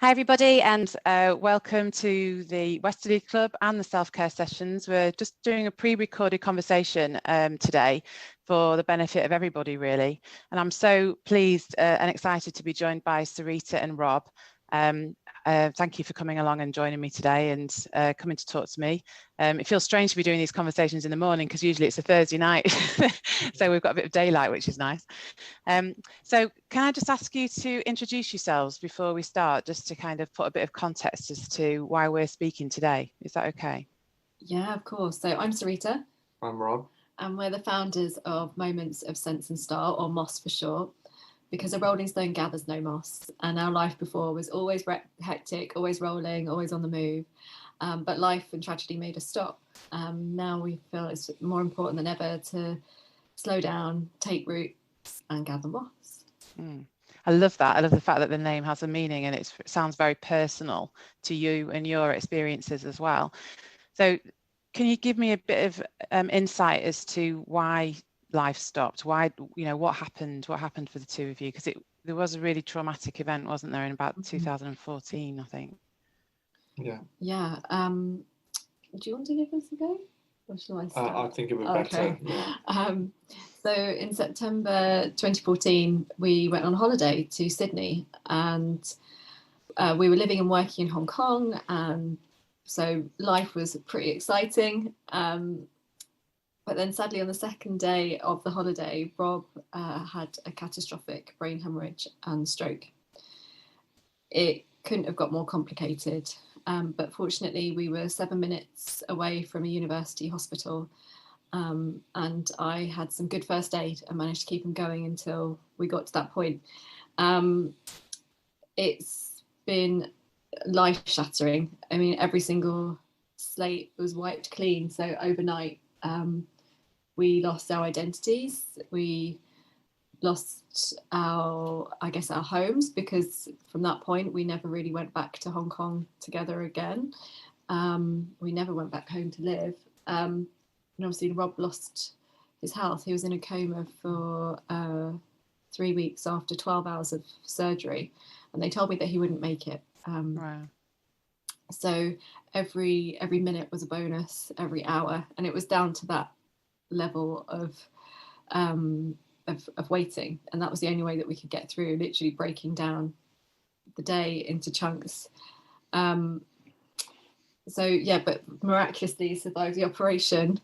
Hi everybody, and welcome to the Westerly Club and the self-care sessions. We're just doing a pre-recorded conversation today for the benefit of everybody really, and I'm so pleased and excited to be joined by Syreeta and Rob. Thank you for coming along and joining me today and coming to talk to me. It feels strange to be doing these conversations in the morning because usually it's a Thursday night, so we've got a bit of daylight, which is nice. So can I just ask you to introduce yourselves before we start, just to kind of put a bit of context as to why we're speaking today? Is that okay? Yeah, of course. So I'm Syreeta. I'm Rob. And we're the founders of Moments of Sense and Style, or MOS for short, because a rolling stone gathers no moss. And our life before was always hectic, always rolling, always on the move. But life and tragedy made us stop. Now we feel it's more important than ever to slow down, take root, and gather moss. I love that. I love the fact that the name has a meaning and it sounds very personal to you and your experiences as well. So can you give me a bit of insight as to why life stopped? Why, what happened for the two of you? Because there was a really traumatic event, wasn't there, in about 2014, I think. Yeah. Do you want to give us a go? Or shall I start? I think it would be better. Yeah. So in September 2014, we went on holiday to Sydney, and we were living and working in Hong Kong, and so life was pretty exciting. But then sadly on the second day of the holiday, Rob had a catastrophic brain haemorrhage and stroke. It couldn't have got more complicated. But fortunately, we were 7 minutes away from a university hospital, and I had some good first aid and managed to keep him going until we got to that point. It's been life-shattering. I mean, every single slate was wiped clean. So overnight, we lost our identities. We lost our homes, because from that point we never really went back to Hong Kong together again. We never went back home to live, and obviously Rob lost his health. He was in a coma for 3 weeks after 12 hours of surgery, and they told me that he wouldn't make it. Wow. So every minute was a bonus, every hour, and it was down to that level of waiting, and that was the only way that we could get through, literally breaking down the day into chunks. So yeah, but miraculously survived the operation,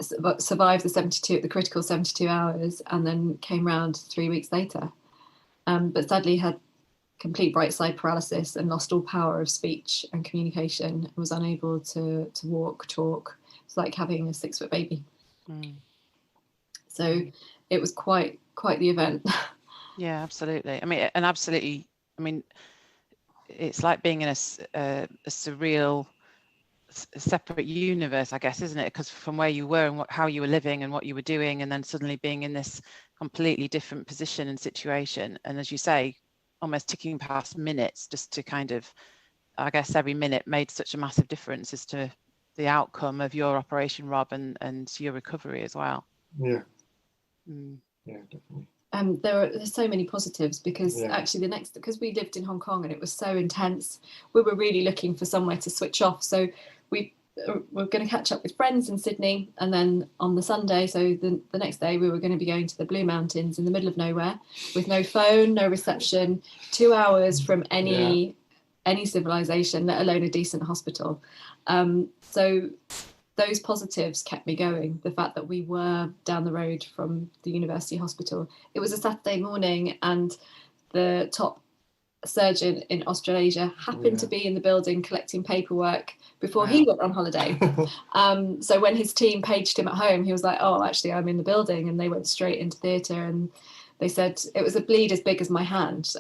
survived the critical 72 hours, and then came round 3 weeks later. But sadly had complete right side paralysis and lost all power of speech and communication, and was unable to walk, talk. It's like having a 6-foot baby. So it was quite the event. Yeah, absolutely. I mean, it's like being in a surreal, separate universe, I guess, isn't it? Because from where you were and how you were living and what you were doing, and then suddenly being in this completely different position and situation. And as you say, almost ticking past minutes, just to kind of, I guess every minute made such a massive difference as to the outcome of your operation, Rob, and your recovery as well. Yeah. Yeah, definitely. There's so many positives, because actually because we lived in Hong Kong and it was so intense, we were really looking for somewhere to switch off. So we were going to catch up with friends in Sydney, and then on the Sunday, so the next day, we were going to be going to the Blue Mountains in the middle of nowhere with no phone, no reception, 2 hours from any civilization, let alone a decent hospital. So those positives kept me going. The fact that we were down the road from the university hospital. It was a Saturday morning, and the top surgeon in Australasia happened to be in the building collecting paperwork before he went on holiday. So when his team paged him at home, he was like, "Oh, actually, I'm in the building," and they went straight into theatre, and they said it was a bleed as big as my hand.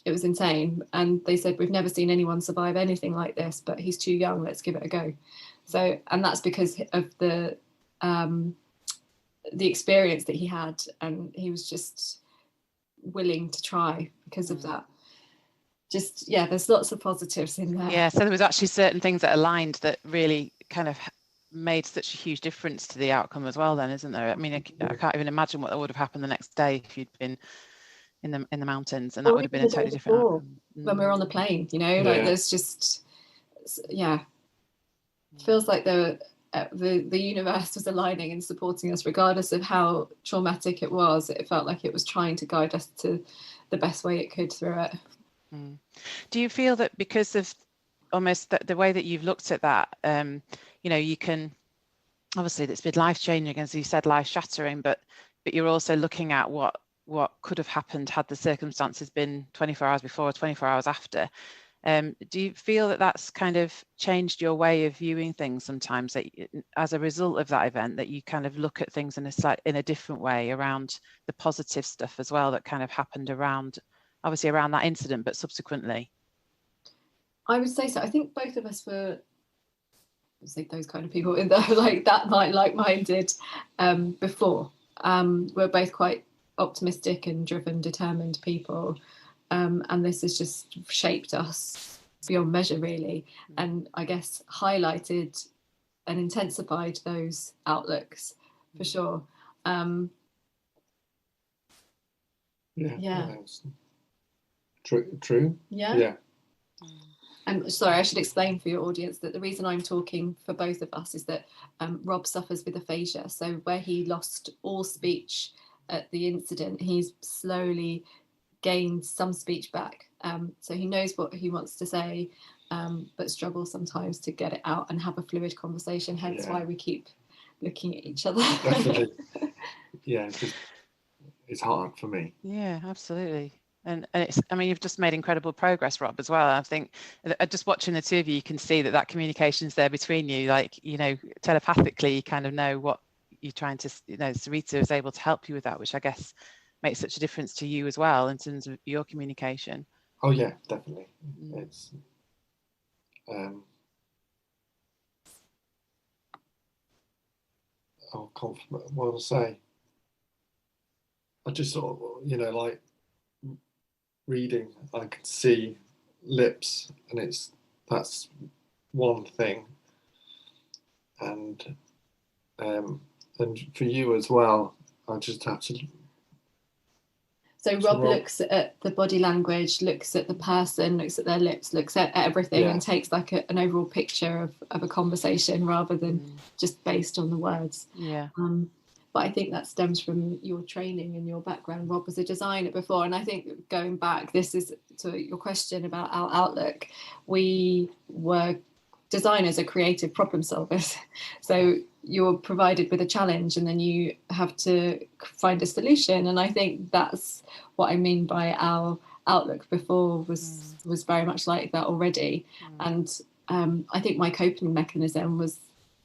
It was insane, and they said, "We've never seen anyone survive anything like this, but he's too young, let's give it a go." So, and that's because of the experience that he had, and he was just willing to try because of that. Just, there's lots of positives in there. Yeah, so there was actually certain things that aligned that really kind of made such a huge difference to the outcome as well then, isn't there? I mean, I can't even imagine what would have happened the next day if you'd been in the mountains, and that would have been a totally different outcome. When we were on the plane, you know, like there's just, feels like the universe was aligning and supporting us regardless of how traumatic it was. It felt like it was trying to guide us to the best way it could through it. Do you feel that because of almost the way that you've looked at that, you know, you can, obviously it's been life-changing, as you said, life-shattering, but you're also looking at what could have happened had the circumstances been 24 hours before or 24 hours after. Do you feel that that's kind of changed your way of viewing things sometimes, that as a result of that event, that you kind of look at things in a different way around the positive stuff as well that kind of happened around, obviously around that incident, but subsequently? I would say so. I think both of us were, those kind of people in there, like that like-minded before. We're both quite optimistic and driven, determined people. And this has just shaped us beyond measure, really, and I guess highlighted and intensified those outlooks for sure. True. Yeah. I'm sorry, I should explain for your audience that the reason I'm talking for both of us is that Rob suffers with aphasia. So where he lost all speech at the incident, he's slowly gained some speech back. So he knows what he wants to say, but struggles sometimes to get it out and have a fluid conversation, hence why we keep looking at each other. Definitely. Yeah, it's hard for me. Yeah, absolutely. And it's, I mean, you've just made incredible progress, Rob, as well. I think just watching the two of you can see that communication's there between you, like, you know, telepathically, you kind of know what you're trying to, you know, Syreeta is able to help you with that, which I guess makes such a difference to you as well in terms of your communication. Oh yeah, definitely. It's what I'll say, I just sort of, you know, like reading, I could see lips, and that's one thing, and for you as well, I just have to. So Rob looks at the body language, looks at the person, looks at their lips, looks at everything, and takes like an overall picture of a conversation rather than just based on the words. Yeah. But I think that stems from your training and your background. Rob was a designer before, and I think going back, this is to your question about our outlook. We were designers, are creative problem solvers. So you're provided with a challenge and then you have to find a solution. And I think that's what I mean by our outlook before was very much like that already. And I think my coping mechanism was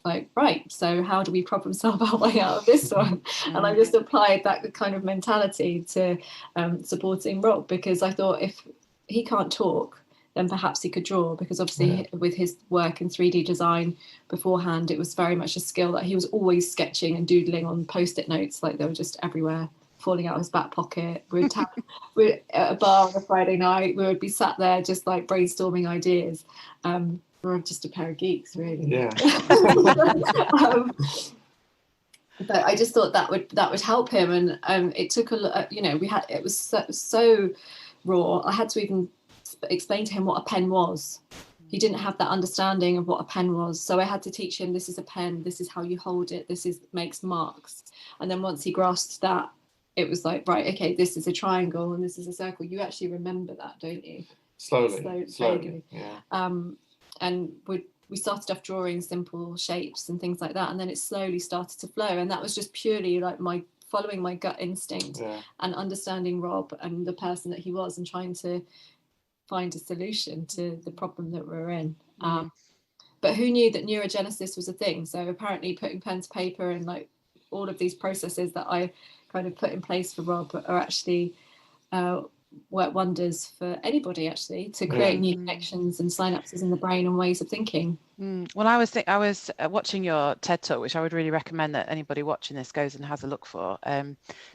like, right, so how do we problem solve our way out of this one? And I just applied that kind of mentality to supporting Rob, because I thought if he can't talk, then perhaps he could draw, because obviously with his work in 3D design beforehand, it was very much a skill that he was always sketching and doodling on Post-it notes, like they were just everywhere, falling out of his back pocket. We'd at a bar on a Friday night, we would be sat there just like brainstorming ideas. We're just a pair of geeks, really. Yeah. But I just thought that would help him, and it took it was so raw. I had to even explain to him what a pen was. He didn't have that understanding of what a pen was, so I had to teach him, this is a pen, this is how you hold it, makes marks. And then once he grasped that, it was like, right, okay, this is a triangle and this is a circle. You actually remember that, don't you? Slowly. Yeah. And we started off drawing simple shapes and things like that, and then it slowly started to flow, and that was just purely like my following my gut instinct and understanding Rob and the person that he was, and trying to find a solution to the problem that we're in. But who knew that neurogenesis was a thing? So apparently putting pen to paper and like all of these processes that I kind of put in place for Rob are actually work wonders for anybody, actually, to create new connections and synapses in the brain and ways of thinking. Well, I was watching your TED Talk, which I would really recommend that anybody watching this goes and has a look for,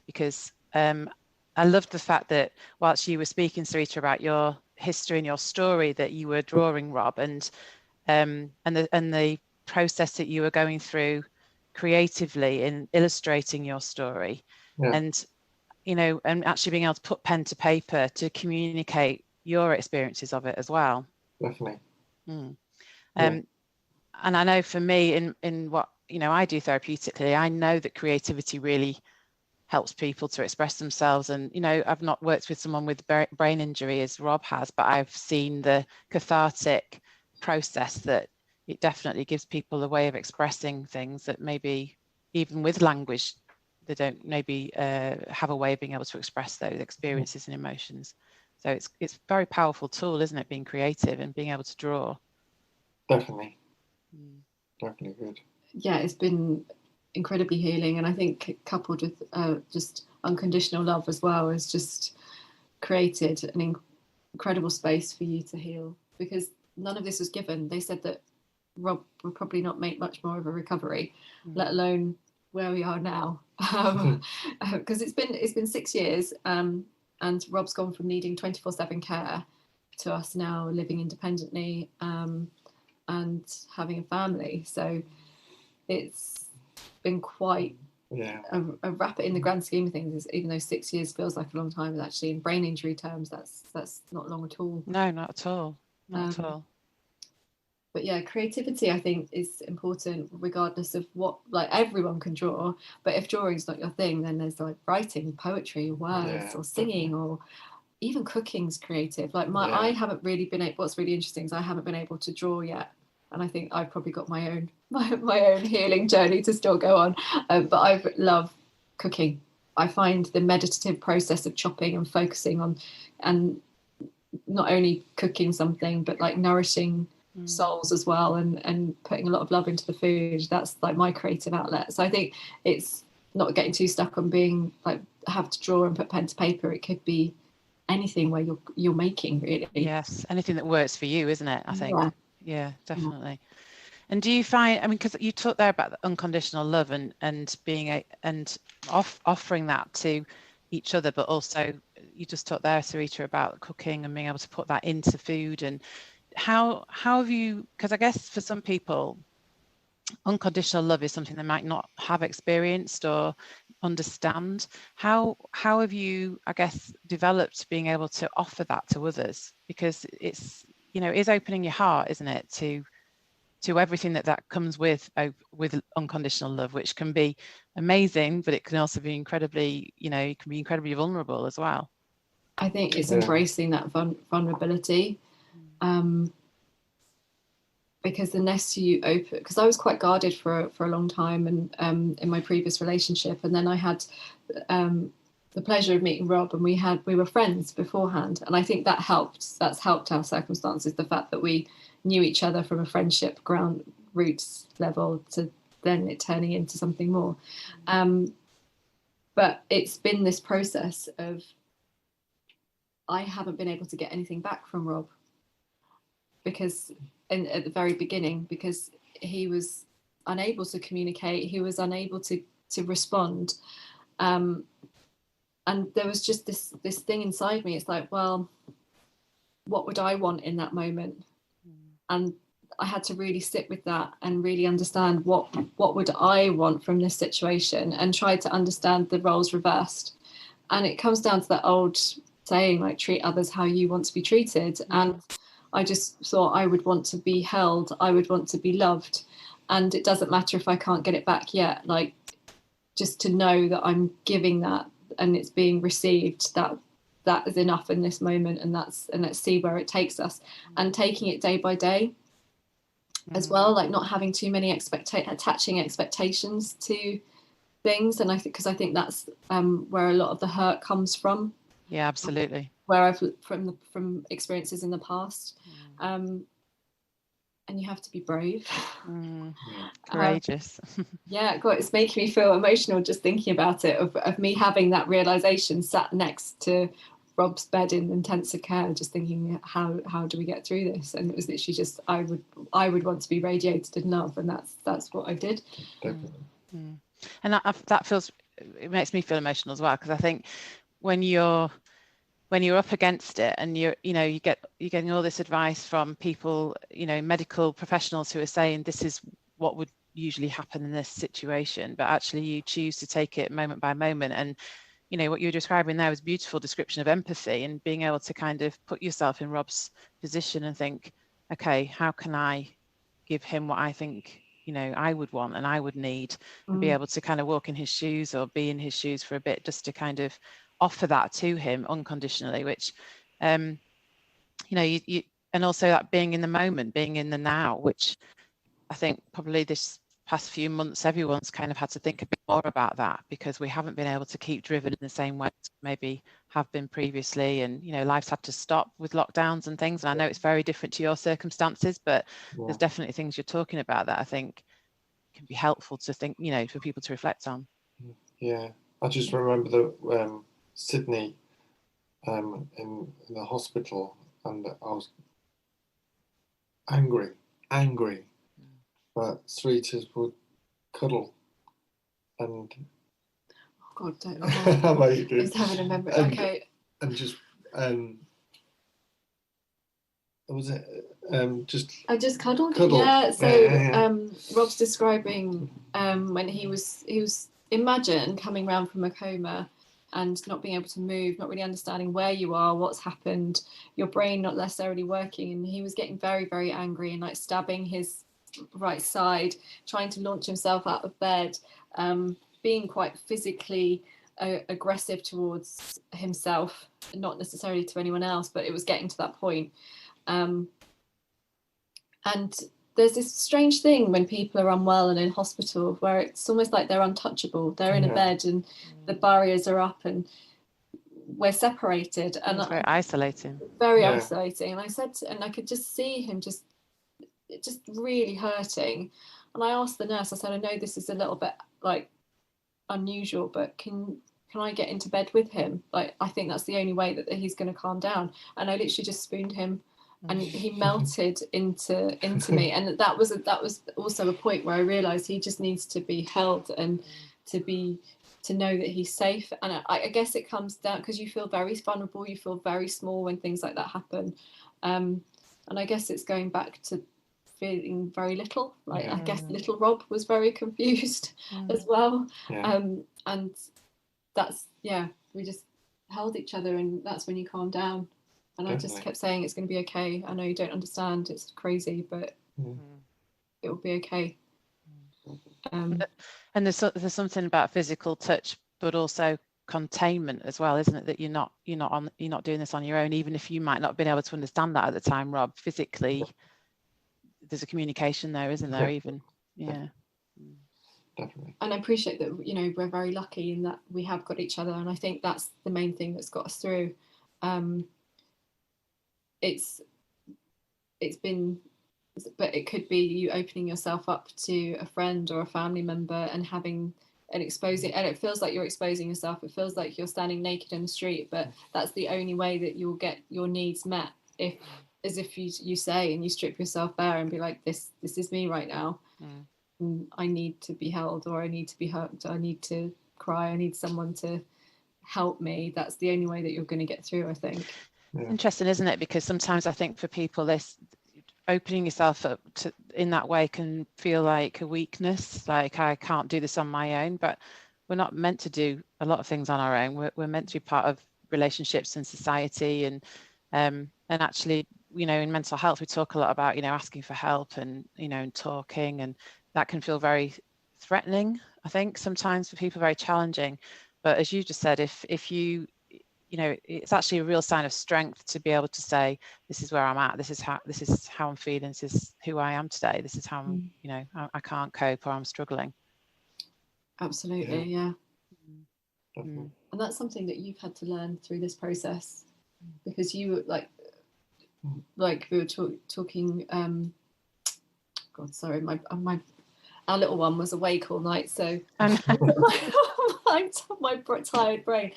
because I loved the fact that whilst you were speaking, Syreeta, about your history and your story, that you were drawing Rob, and the process that you were going through creatively in illustrating your story. And you know, and actually being able to put pen to paper to communicate your experiences of it as well. Definitely. And I know for me, in what, you know, I do therapeutically, I know that creativity really helps people to express themselves. And, you know, I've not worked with someone with brain injury as Rob has, but I've seen the cathartic process that it definitely gives people a way of expressing things that maybe even with language, they don't maybe have a way of being able to express those experiences and emotions. So it's a very powerful tool, isn't it, being creative and being able to draw? Definitely. Definitely good. Yeah, it's been incredibly healing, and I think coupled with just unconditional love as well has just created an incredible space for you to heal, because none of this was given. They said that Rob would probably not make much more of a recovery, let alone where we are now, because it's been 6 years, and Rob's gone from needing 24/7 care to us now living independently and having a family. So it's been quite a rapid, in the grand scheme of things, even though 6 years feels like a long time, actually in brain injury terms that's not long at all. No, not at all. Not at all. But yeah, creativity I think is important regardless of what, like everyone can draw, but if drawing's not your thing, then there's like writing, poetry, words, or singing, or even cooking's creative. Like I haven't really been able, what's really interesting is I haven't been able to draw yet, and I think I've probably got my own healing journey to still go on, but I love cooking. I find the meditative process of chopping and focusing on, and not only cooking something but like nourishing souls as well, and putting a lot of love into the food, that's like my creative outlet. So I think it's not getting too stuck on being like have to draw and put pen to paper. It could be anything where you're making, really. Yes, anything that works for you, isn't it? I think yeah, definitely. And do you find, I mean, because you talked there about the unconditional love and being offering that to each other, but also you just talked there, Syreeta, about cooking and being able to put that into food. And how have you, because I guess for some people unconditional love is something they might not have experienced or understand. How have you, I guess, developed being able to offer that to others? Because it's, you know, is opening your heart, isn't it, to everything that comes with unconditional love, which can be amazing, but it can also be incredibly, you know, you can be incredibly vulnerable as well. I think it's embracing that vulnerability, because the less you open, because I was quite guarded for a long time, and in my previous relationship, and then I had the pleasure of meeting Rob, and we were friends beforehand, and I think that's helped our circumstances, the fact that we knew each other from a friendship ground roots level to then it turning into something more, but it's been this process of I haven't been able to get anything back from Rob, because at the very beginning, because he was unable to communicate, he was unable to respond, and there was just this thing inside me. It's like, well, what would I want in that moment? And I had to really sit with that and really understand what would I want from this situation, and try to understand the roles reversed. And it comes down to that old saying, like, treat others how you want to be treated. And I just thought I would want to be held, I would want to be loved, and it doesn't matter if I can't get it back yet, like, just to know that I'm giving that and it's being received, that is enough in this moment, and let's see where it takes us, and taking it day by day as well, like not having too many attaching expectations to things. And I think, because I think that's where a lot of the hurt comes from. Yeah, absolutely. Where I've from experiences in the past, and you have to be brave, courageous. Yeah, God, it's making me feel emotional just thinking about it, of me having that realization sat next to Rob's bed in intensive care, just thinking, how do we get through this? And it was literally just, I would want to be radiated in love, and that's what I did. And that feels, it makes me feel emotional as well, because I think when you're up against it, and you're getting all this advice from people, medical professionals who are saying this is what would usually happen in this situation, but actually you choose to take it moment by moment, and you know, what you were describing there was a beautiful description of empathy, and being able to kind of put yourself in Rob's position and think, okay, how can I give him what I think, you know, I would want and I would need, and be able to kind of walk in his shoes or be in his shoes for a bit, just to kind of offer that to him unconditionally, which, you know, you and also that being in the moment, being in the now, which I think probably this past few months, everyone's kind of had to think a bit more about that, because we haven't been able to keep driven in the same way as maybe have been previously. And, you know, life's had to stop with lockdowns and things. And I know it's very different to your circumstances, but there's definitely things you're talking about that I think can be helpful to think, you know, for people to reflect on. Yeah, I just remember the Sydney in the hospital, and I was angry, but Syreeta would cuddle, and Oh God, don't. I Just having a memory. And, okay. And just was it just? I just cuddled. Cuddle. Yeah. So yeah. Rob's describing when he was imagine coming round from a coma and not being able to move, not really understanding where you are, what's happened, your brain not necessarily working, and he was getting very, very angry and like stabbing his right side, trying to launch himself out of bed, being quite physically aggressive towards himself, not necessarily to anyone else, but it was getting to that point. And there's this strange thing when people are unwell and in hospital where it's almost like they're untouchable. They're in a bed and the barriers are up and we're separated. And it's very isolating. Very isolating. And I said, and I could just see him just really hurting. And I asked the nurse, I said, I know this is a little bit like unusual, but can I get into bed with him? Like, I think that's the only way that he's going to calm down. And I literally just spooned him, and he melted into me. And that was also a point where I realized he just needs to be held and to know that he's safe. And I guess it comes down because you feel very vulnerable, you feel very small when things like that happen. And I guess it's going back to feeling very little. Like I guess little Rob was very confused as well. And that's we just held each other, and that's when you calm down. And definitely. I just kept saying, it's going to be okay. I know you don't understand. It's crazy, but it will be okay. And there's something about physical touch, but also containment as well, isn't it? That you're not doing this on your own, even if you might not have been able to understand that at the time, Rob. Physically, there's a communication there, isn't there? Even Definitely. And I appreciate that. You know, we're very lucky in that we have got each other, and I think that's the main thing that's got us through. It's been, but it could be you opening yourself up to a friend or a family member and having and exposing, and it feels like you're exposing yourself. It feels like you're standing naked in the street, but that's the only way that you'll get your needs met. If you say and you strip yourself bare and be like, this is me right now. I need to be held, or I need to be hugged, I need to cry, I need someone to help me. That's the only way that you're going to get through, I think. Interesting, isn't it? Because sometimes I think for people, this opening yourself up to in that way can feel like a weakness, like I can't do this on my own. But we're not meant to do a lot of things on our own. We're meant to be part of relationships and society, and actually, you know, in mental health we talk a lot about, you know, asking for help and, you know, and talking, and that can feel very threatening, I think, sometimes for people, very challenging. But as you just said, if you know, it's actually a real sign of strength to be able to say, this is where I'm at, this is how I'm feeling, this is who I am today, this is how I'm, you know, I can't cope, or I'm struggling. Absolutely, yeah. And that's something that you've had to learn through this process, because you like we were talking. God, sorry, our little one was awake all night, so my tired brain.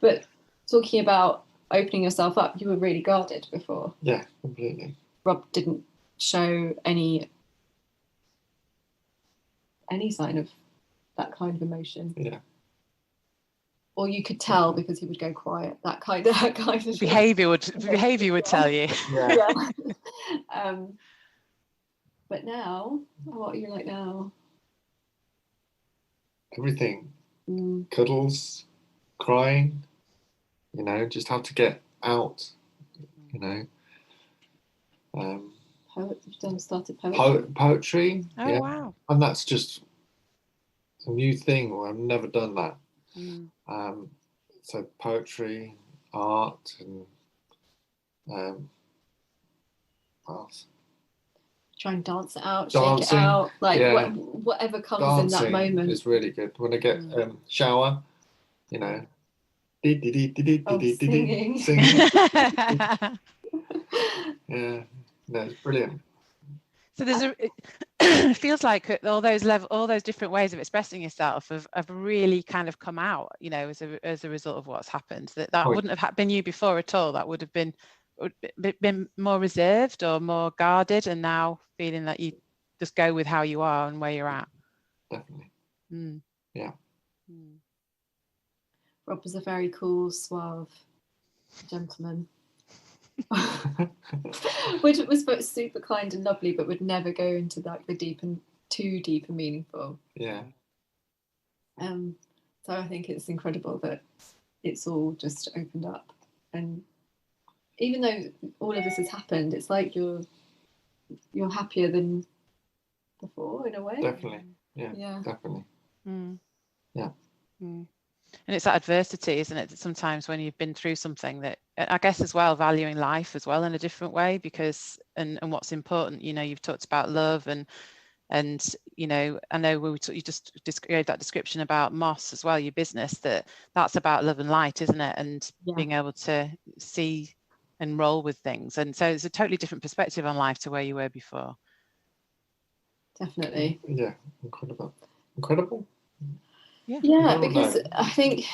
But talking about opening yourself up, you were really guarded before. Yeah, completely. Rob didn't show any sign of that kind of emotion. Yeah. Or you could tell because he would go quiet. That kind of behavior would tell you. Yeah. But now, what are you like now? Everything. Cuddles, crying, just how to get out, started poetry. Poetry. Oh, yeah. wow. And that's just a new thing where I've never done that. So poetry, art, and what else? Try and dance it out, shake it out, whatever comes dancing in that moment. It's really good. When I get shower, singing. Yeah, no, it's brilliant. So it feels like all those different ways of expressing yourself have really kind of come out, as a result of what's happened. That wouldn't have been you before at all. That would have been more reserved or more guarded, and now feeling that you just go with how you are and where you're at. Definitely. Yeah. Rob was a very cool, suave gentleman. Which was super kind and lovely, but would never go into like the deep and too deep and meaningful. Yeah. So I think it's incredible that it's all just opened up, and even though all of this has happened, it's like you're happier than before in a way. Definitely. Yeah. Definitely. Yeah. And it's that adversity, isn't it? That sometimes when you've been through something, that I guess as well, valuing life as well in a different way, because and what's important, you've talked about love and I know you just gave that description about Moss as well, your business, that's about love and light, isn't it? And being able to see and roll with things. And so it's a totally different perspective on life to where you were before. Definitely. Yeah, incredible. Yeah, because I think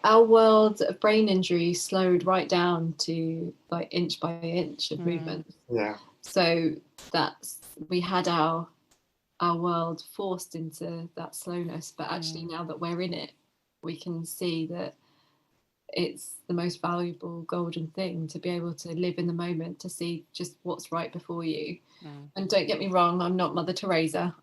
our world of brain injury slowed right down to like inch by inch of movement. Yeah. So we had our world forced into that slowness, but actually now that we're in it, we can see that it's the most valuable golden thing to be able to live in the moment, to see just what's right before you. And don't get me wrong, I'm not Mother Teresa.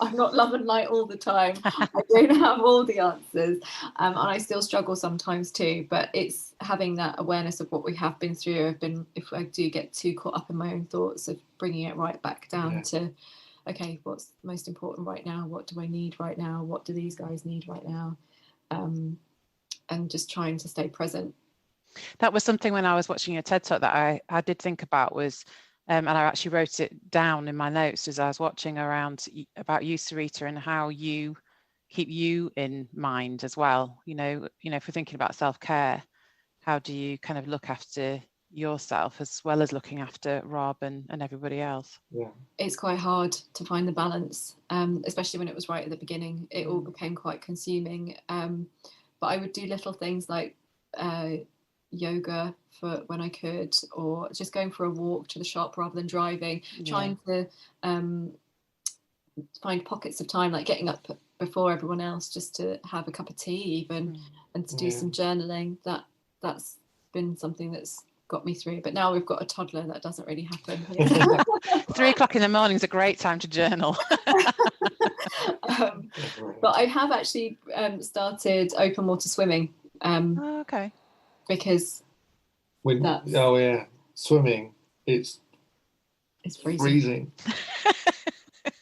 I'm not love and light all the time. I don't have all the answers, and I still struggle sometimes too, but it's having that awareness of what we have been through. If I do get too caught up in my own thoughts, of bringing it right back down to, okay, what's most important right now? What do I need right now? What do these guys need right now? And just trying to stay present. That was something when I was watching your TED Talk that I did think about was, and I actually wrote it down in my notes as I was watching about you, Syreeta, and how you keep you in mind as well. If we're thinking about self-care, how do you kind of look after yourself as well as looking after Rob and everybody else? Yeah, it's quite hard to find the balance, especially when it was right at the beginning. It all became quite consuming. But I would do little things like yoga for when I could, or just going for a walk to the shop rather than driving, trying to find pockets of time, like getting up before everyone else just to have a cup of tea even, and to do some journaling. That's been something that's got me through. But now we've got a toddler, that doesn't really happen. 3 o'clock in the morning is a great time to journal. But I have actually started open water swimming. Okay. Because swimming, it's freezing.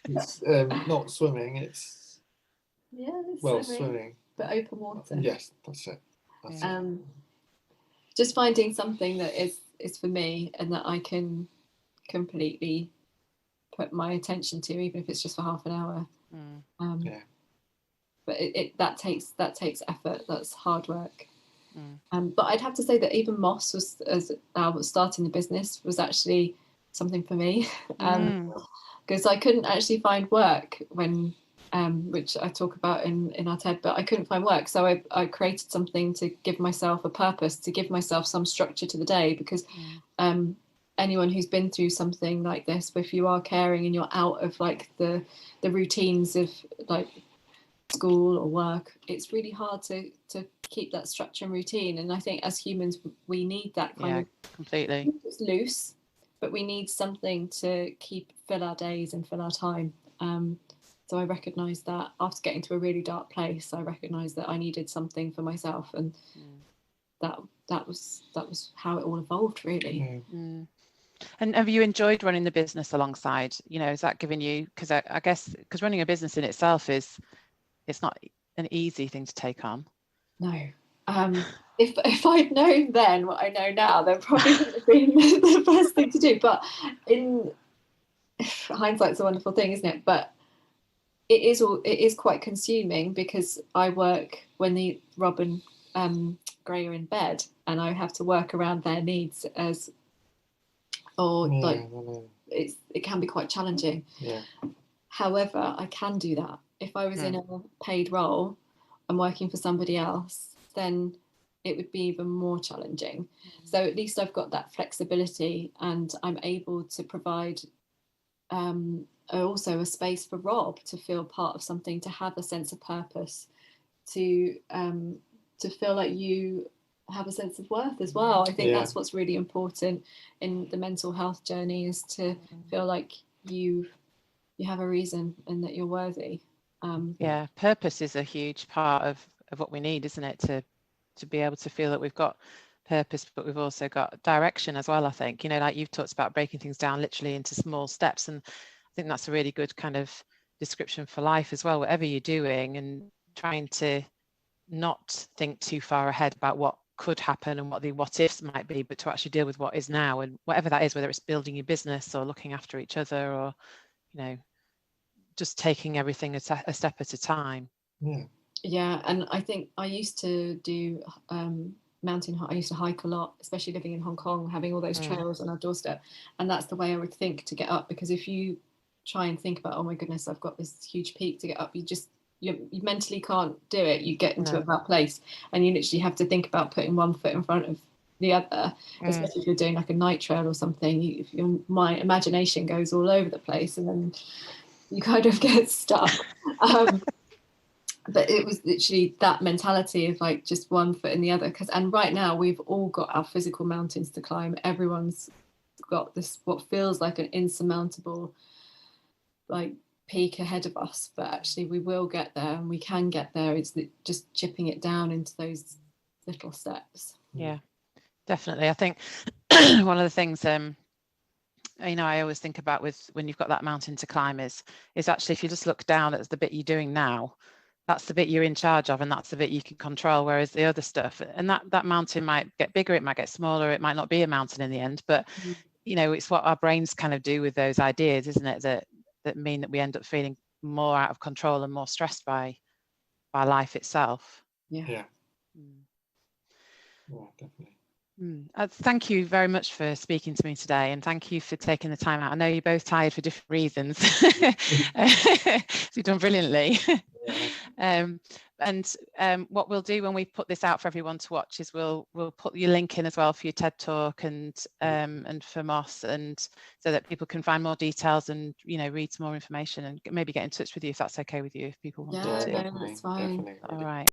It's not swimming, it's swimming, but open water. Yes, that's it. Just finding something that is for me and that I can completely put my attention to, even if it's just for half an hour. But that takes effort. That's hard work. But I'd have to say that even Moss was, as I was starting the business, was actually something for me, because I couldn't actually find work when, which I talk about in our TED, but I couldn't find work. So I created something to give myself a purpose, to give myself some structure to the day, because anyone who's been through something like this, if you are caring and you're out of like the routines of like school or work, it's really hard to keep that structure and routine. And I think as humans, we need that kind of completely. It's loose, but we need something to fill our days and fill our time. So I recognised that after getting to a really dark place, I recognised that I needed something for myself, and that was how it all evolved, really. And have you enjoyed running the business alongside? You know, is that giving you, because I guess because running a business in itself it's not an easy thing to take on. No. If I'd known then what I know now, then probably would have been the best thing to do. But in hindsight's a wonderful thing, isn't it? But it is quite consuming, because I work when Rob and Gray are in bed, and I have to work around their needs it can be quite challenging. However, I can do that. If I was in a paid role and working for somebody else, then it would be even more challenging. So at least I've got that flexibility, and I'm able to provide also a space for Rob to feel part of something, to have a sense of purpose, to feel like you have a sense of worth as well. I think that's what's really important in the mental health journey, is to feel like you have a reason and that you're worthy. Purpose is a huge part of what we need, isn't it, to be able to feel that we've got purpose, but we've also got direction as well. I think, you know, like you've talked about breaking things down literally into small steps, and I think that's a really good kind of description for life as well, whatever you're doing, and trying to not think too far ahead about what could happen and what the what ifs might be, but to actually deal with what is now, and whatever that is, whether it's building your business or looking after each other, or, you know, just taking everything a step at a time. And I think I used to do I used to hike a lot, especially living in Hong Kong, having all those trails on our doorstep, and that's the way I would think to get up, because if you try and think about, oh my goodness, I've got this huge peak to get up, you mentally can't do it. You get into a bad place, and you literally have to think about putting one foot in front of the other, especially if you're doing like a night trail or something. My imagination goes all over the place, and then you kind of get stuck. But it was literally that mentality of like just one foot in the other. And right now we've all got our physical mountains to climb. Everyone's got this, what feels like an insurmountable like peak ahead of us, but actually we will get there, and we can get there. It's just chipping it down into those little steps. Yeah, definitely. I think one of the things you know, I always think about with when you've got that mountain to climb is actually, if you just look down at the bit you're doing now, that's the bit you're in charge of, and that's the bit you can control. Whereas the other stuff, and that mountain might get bigger, it might get smaller, it might not be a mountain in the end, but you know, it's what our brains kind of do with those ideas, isn't it, that mean that we end up feeling more out of control and more stressed by life itself. Yeah, definitely. Thank you very much for speaking to me today, and thank you for taking the time out. I know you're both tired for different reasons. So you've done brilliantly. What we'll do when we put this out for everyone to watch is we'll put your link in as well for your TED Talk and for Moss, and so that people can find more details and, you know, read some more information and maybe get in touch with you if that's okay with you, if people want to. Yeah, that's fine. All right.